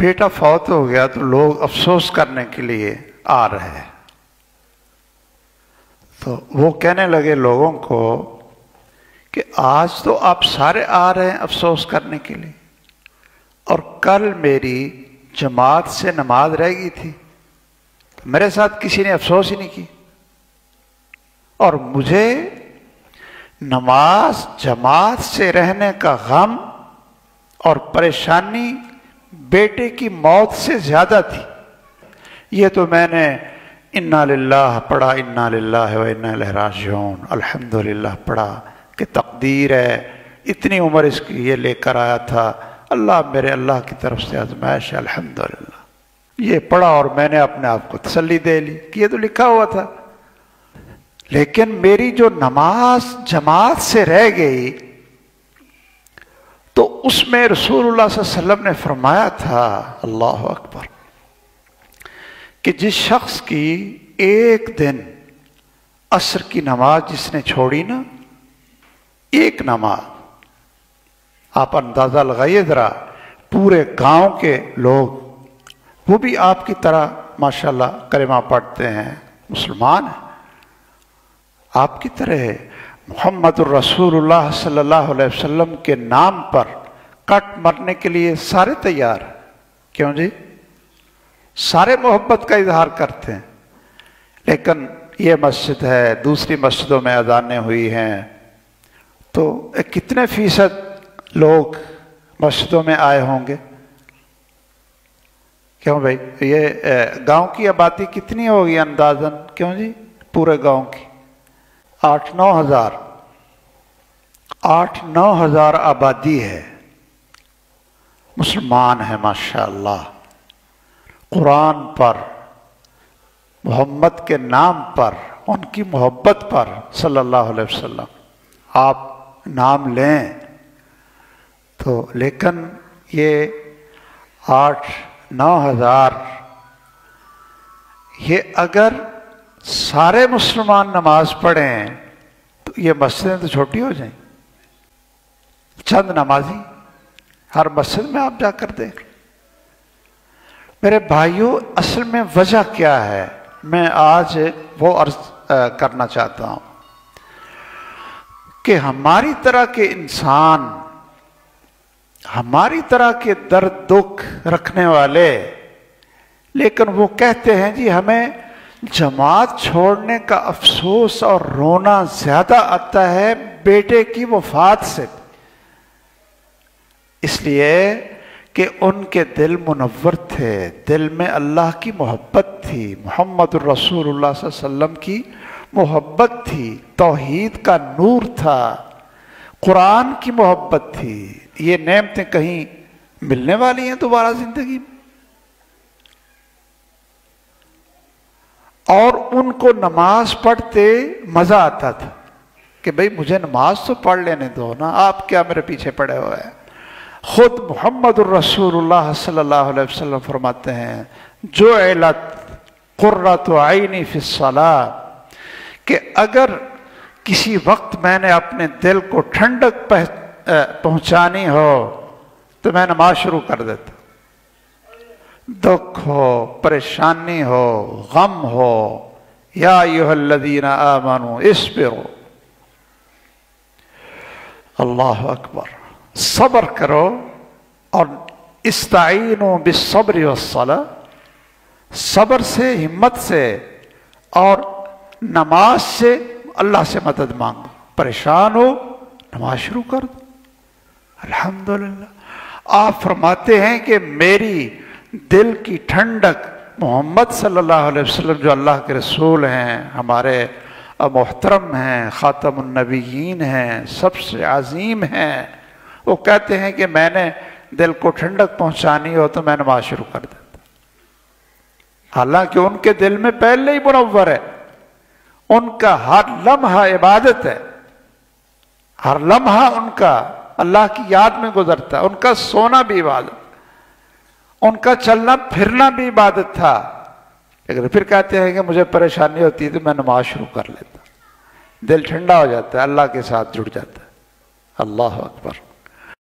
بیٹا فوت ہو گیا تو لوگ افسوس کرنے کے لیے آ رہے ہیں، تو وہ کہنے لگے لوگوں کو کہ آج تو آپ سارے آ رہے ہیں افسوس کرنے کے لیے، اور کل میری جماعت سے نماز رہ گئی تھی، میرے ساتھ کسی نے افسوس ہی نہیں کی، اور مجھے نماز جماعت سے رہنے کا غم اور پریشانی بیٹے کی موت سے زیادہ تھی۔ یہ تو میں نے انا للہ پڑھا، انا للہ و انا الیہ راجعون، الحمدللہ پڑھا کہ تقدیر ہے، اتنی عمر اس کی یہ لے کر آیا تھا، اللہ میرے اللہ کی طرف سے آزمائش ہے، الحمدللہ یہ پڑھا، اور میں نے اپنے آپ کو تسلی دے لی کہ یہ تو لکھا ہوا تھا۔ لیکن میری جو نماز جماعت سے رہ گئی تو اس میں رسول اللہ صلی اللہ علیہ وسلم نے فرمایا تھا، اللہ اکبر، کہ جس شخص کی ایک دن عصر کی نماز جس نے چھوڑی نا، ایک نماز، آپ اندازہ لگائیے ذرا، پورے گاؤں کے لوگ وہ بھی آپ کی طرح ماشاءاللہ کلمہ پڑھتے ہیں، مسلمان ہیں، آپ کی طرح محمد الرسول اللہ صلی اللہ علیہ وسلم کے نام پر کٹ مرنے کے لیے سارے تیار ہیں، کیوں جی؟ سارے محبت کا اظہار کرتے ہیں، لیکن یہ مسجد ہے، دوسری مسجدوں میں اذانیں ہوئی ہیں، تو کتنے فیصد لوگ مسجدوں میں آئے ہوں گے؟ کیوں بھائی؟ یہ گاؤں کی آبادی کتنی ہوگی اندازاً؟ کیوں جی؟ پورے گاؤں کی 8-9 ہزار، 8-9 ہزار آبادی ہے، مسلمان ہیں ماشاءاللہ، قرآن پر، محمد کے نام پر، ان کی محبت پر صلی اللہ علیہ وسلم آپ نام لیں تو، لیکن یہ 8-9 ہزار، یہ اگر سارے مسلمان نماز پڑھیں تو یہ مسجدیں تو چھوٹی ہو جائیں، چند نمازی ہر مسجد میں آپ جا کر دیکھ۔ میرے بھائیوں، اصل میں وجہ کیا ہے، میں آج وہ عرض کرنا چاہتا ہوں کہ ہماری طرح کے انسان، ہماری طرح کے درد دکھ رکھنے والے، لیکن وہ کہتے ہیں جی ہمیں جماعت چھوڑنے کا افسوس اور رونا زیادہ آتا ہے بیٹے کی وفات سے، اس لیے کہ ان کے دل منور تھے، دل میں اللہ کی محبت تھی، محمد الرسول اللہ صلی اللہ علیہ وسلم کی محبت تھی، توحید کا نور تھا، قرآن کی محبت تھی۔ یہ نعمتیں کہیں ملنے والی ہیں دوبارہ زندگی میں؟ اور ان کو نماز پڑھتے مزہ آتا تھا کہ بھئی مجھے نماز تو پڑھ لینے دو نا، آپ کیا میرے پیچھے پڑے ہوئے ہیں؟ خود محمد الرسول اللہ صلی اللہ علیہ وسلم فرماتے ہیں، جعلت قرۃ عینی فی الصلاۃ، کہ اگر کسی وقت میں نے اپنے دل کو ٹھنڈک پہنچانی ہو تو میں نماز شروع کر دیتا، دکھ ہو، پریشانی ہو، غم ہو، یا ایھا الذین آمنوا اصبروا، اللہ اکبر، صبر کرو، اور استعینوا بالصبر والصلاۃ، صبر سے، ہمت سے اور نماز سے اللہ سے مدد مانگو، پریشان ہو نماز شروع کر دو۔ الحمدللہ، آپ فرماتے ہیں کہ میری دل کی ٹھنڈک محمد صلی اللہ علیہ وسلم جو اللہ کے رسول ہیں، ہمارے محترم ہیں، خاتم النبیین ہیں، سب سے عظیم ہیں، وہ کہتے ہیں کہ میں نے دل کو ٹھنڈک پہنچانی ہو تو میں نماز شروع کر دیتا، حالانکہ ان کے دل میں پہلے ہی منور ہے، ان کا ہر لمحہ عبادت ہے، ہر لمحہ ان کا اللہ کی یاد میں گزرتا ہے، ان کا سونا بھی عبادت، ان کا چلنا پھرنا بھی عبادت تھا، لیکن پھر کہتے ہیں کہ مجھے پریشانی ہوتی ہے تو میں نماز شروع کر لیتا، دل ٹھنڈا ہو جاتا ہے، اللہ کے ساتھ جڑ جاتا ہے۔ اللہ اکبر۔